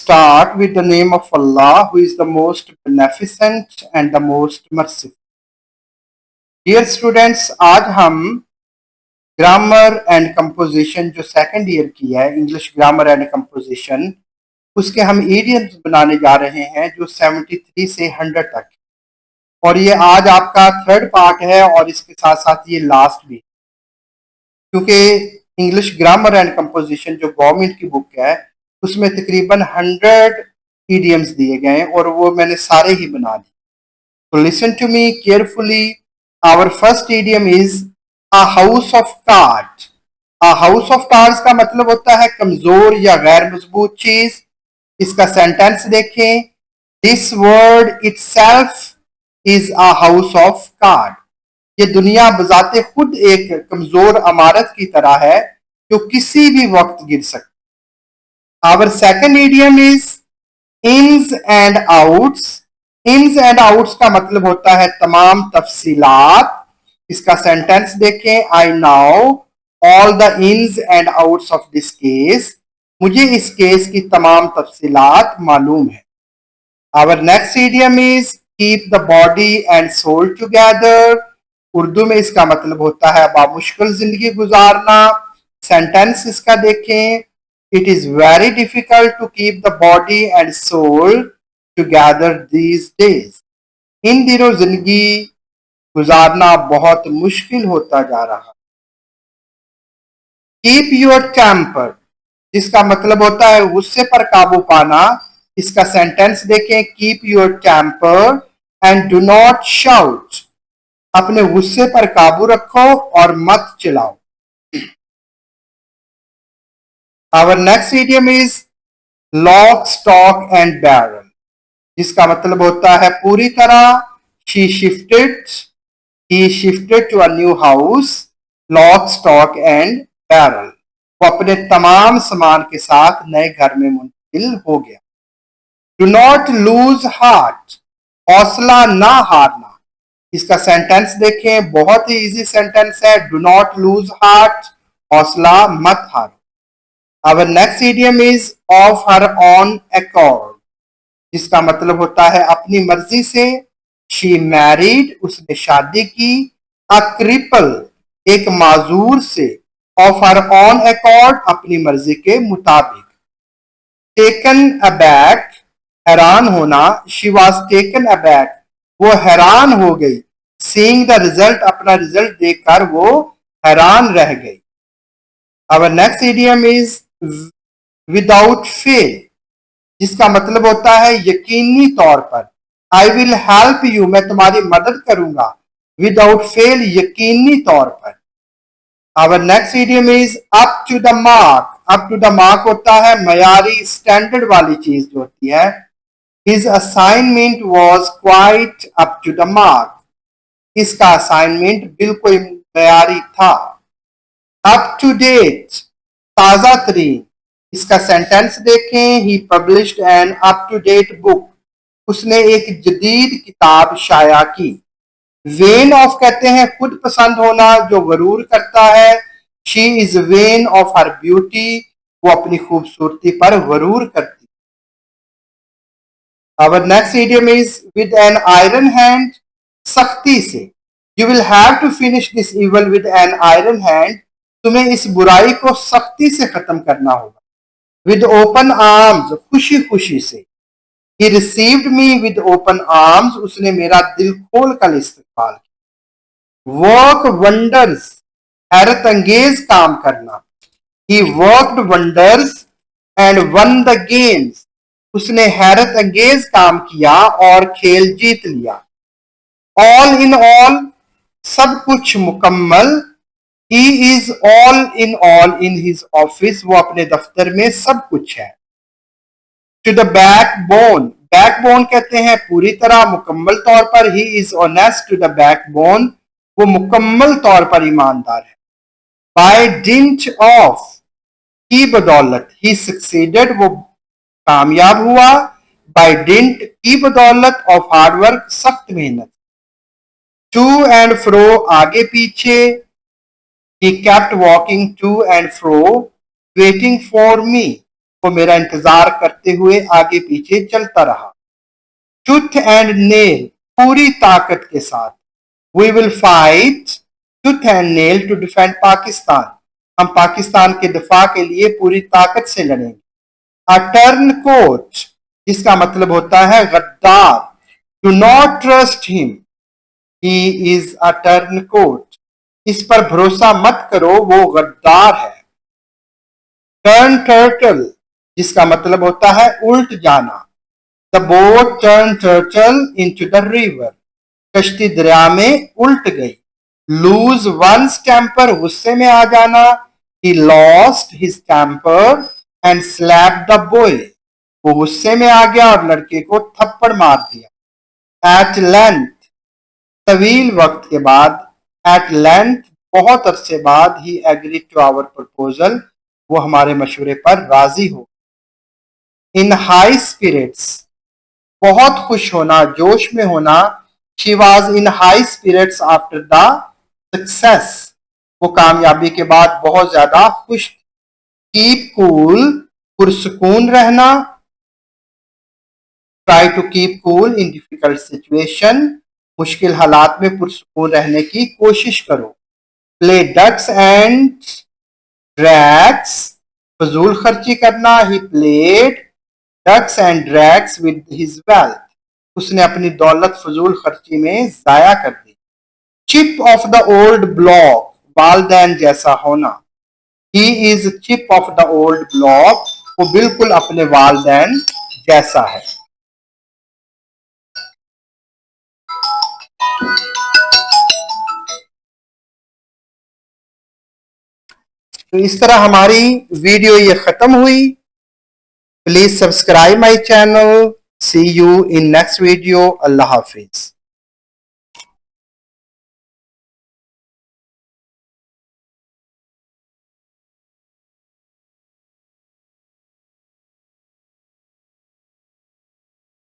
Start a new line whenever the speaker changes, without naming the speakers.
start with the name of Allah, who is the most beneficent and the most merciful. Dear students, आज हम grammar and composition जो second year की है, English grammar and composition, उसके हम idioms बनाने जा रहे हैं जो 73 से 100 तक, और ये आज आपका थर्ड पार्ट है और इसके साथ साथ ये लास्ट भी, क्योंकि इंग्लिश ग्रामर एंड कंपोजिशन जो गवर्नमेंट की बुक है उसमें तकरीबन 100 इडियम्स दिए गए और वो मैंने सारे ही बना दिए. तो listen to me carefully. Our first idiom is a house of cards. A house of cards का मतलब होता है कमजोर या गैर मजबूत चीज. इसका सेंटेंस देखें. This world itself is a house of card. ये दुनिया बजाते खुद एक कमजोर इमारत की तरह है जो किसी भी वक्त गिर सकती. Our second idiom is ins and outs. Ins and outs का मतलब होता है तमाम तफसीलात. इसका सेंटेंस देखें. I now all the ins and outs of this case. मुझे इस केस की तमाम तफसीलात मालूम है. Our next idiom is keep the body and soul together. Urdu में इसका मतलब होता है बामुश्किल जिंदगी गुजारना. सेंटेंस इसका देखें. It is very difficult to keep the body and soul together these days. इन दिनों जिंदगी गुजारना बहुत मुश्किल होता जा रहा. कीप योर टेम्पर, जिसका मतलब होता है गुस्से पर काबू पाना. इसका सेंटेंस देखें. Keep your temper and do not shout. अपने गुस्से पर काबू रखो और मत चिल्लाओ. Our next idiom is lock stock and barrel, जिसका मतलब होता है पूरी तरह. he shifted to a new house, lock stock and barrel. वो अपने तमाम सामान के साथ नए घर में मुंतकिल हो गया. डू नॉट लूज हार्ट, हौसला ना हारना. इसका सेंटेंस देखें. बहुत ही इजी सेंटेंस है. डू नॉट लूज हार्ट, हौसला मत हारो. Our next idiom is of her own accord, जिसका मतलब होता है अपनी मर्जी से. शी मैरिड, उसने शादी की. अ क्रिपल, एक माजूर से. ऑफ हर ऑन अकॉर्ड, अपनी मर्जी के मुताबिक. टेकन अबैक, हैरान होना. शी वॉज टेकन अबैक, वो हैरान हो गई. सीइंग द रिजल्ट, अपना रिजल्ट देखकर वो हैरान रह गई. Our next idiom is without fail, जिसका मतलब होता है यकीनी तौर पर. आई विल हेल्प यू, मैं तुम्हारी मदद करूंगा. विदाउट फेल, यकीनी तौर पर. Our next idiom is up to the mark. Up to the mark होता है मयारी, स्टैंडर्ड वाली चीज जो होती है. His assignment was quite up to the mark. इसका असाइनमेंट बिल्कुल मयारी था. अप टू डेट, ताजा तरीन. इसका सेंटेंस देखें. He published an up to date book, उसने एक जदीद किताब शाया की. वेन ऑफ कहते हैं खुद पसंद होना, जो गरूर करता है. She is vain of her beauty, वो अपनी खूबसूरती पर गरूर करती. Our next idiom is with an iron hand, सख्ती से. You will have to finish this evil with an iron hand, तुम्हें इस बुराई को सख्ती से खत्म करना होगा. विद ओपन आर्म्स, खुशी खुशी से. He received me with open arms, उसने मेरा दिल खोल कर इस्तकबाल किया. वर्क वंडर्स, हैरत अंगेज काम करना. He worked wonders and won the games, उसने हैरत अंगेज काम किया और खेल जीत लिया. All in all, सब कुछ मुकम्मल. He is all in his office, वो अपने दफ्तर में सब कुछ है. टू द बैकबोन, बैकबोन कहते हैं पूरी तरह, मुकम्मल तौर पर. He is honest to the backbone, वो मुकम्मल तौर पर ईमानदार है. बाय डिंट ऑफ, की बदौलत. ही सक्सीडेड, वो कामयाब हुआ. बाय डिंट, की बदौलत. ऑफ हार्डवर्क, सख्त मेहनत. टू एंड फ्रो, आगे पीछे. He kept walking to and fro, waiting for me, वो मेरा इंतजार करते हुए आगे पीछे चलता रहा। टूथ एंड नेल, पूरी ताकत के साथ। We will fight tooth and nail to defend Pakistan, हम पाकिस्तान के दिफा के लिए पूरी ताकत से लड़ेंगे। अ टर्न कोट, जिसका मतलब होता है गद्दार। Do not trust him, he is a turncoat, इस पर भरोसा मत करो, वो गद्दार है। टर्न टर्टल, जिसका मतलब होता है उल्ट जाना। The boat turn turtle into the river, कश्ती दरिया में उल्ट गई। लूज वंस टेम्पर, गुस्से में आ जाना। He lost his temper and slapped the boy, वो गुस्से में आ गया और लड़के को थप्पड़ मार दिया। एट लेंथ, तवील वक्त के बाद। एट लेंथ, बहुत अरसे बाद। ही एग्री टू आवर प्रपोजल, वो हमारे मशवरे पर राजी हो। इन हाई स्पिरिट्स, बहुत खुश होना, जोश में होना। She was in high spirits after the success, वो कामयाबी के बाद बहुत ज्यादा खुश। कीप कूल, पुरसुकून रहना। Try to keep cool in difficult situation, मुश्किल हालात में पुरसुकून रहने की कोशिश करो। प्ले डक्स एंड ड्रैग्स, फजूल खर्ची करना। He played ducks and drags with his wealth, उसने अपनी दौलत फजूल खर्ची में जाया कर दी। Chip of the old block, वालदैन जैसा होना। He is chip of the old block, वो बिल्कुल अपने वालदैन जैसा है। तो इस तरह हमारी वीडियो ये खत्म हुई। Please subscribe my channel. See you in next video. Allah Hafiz.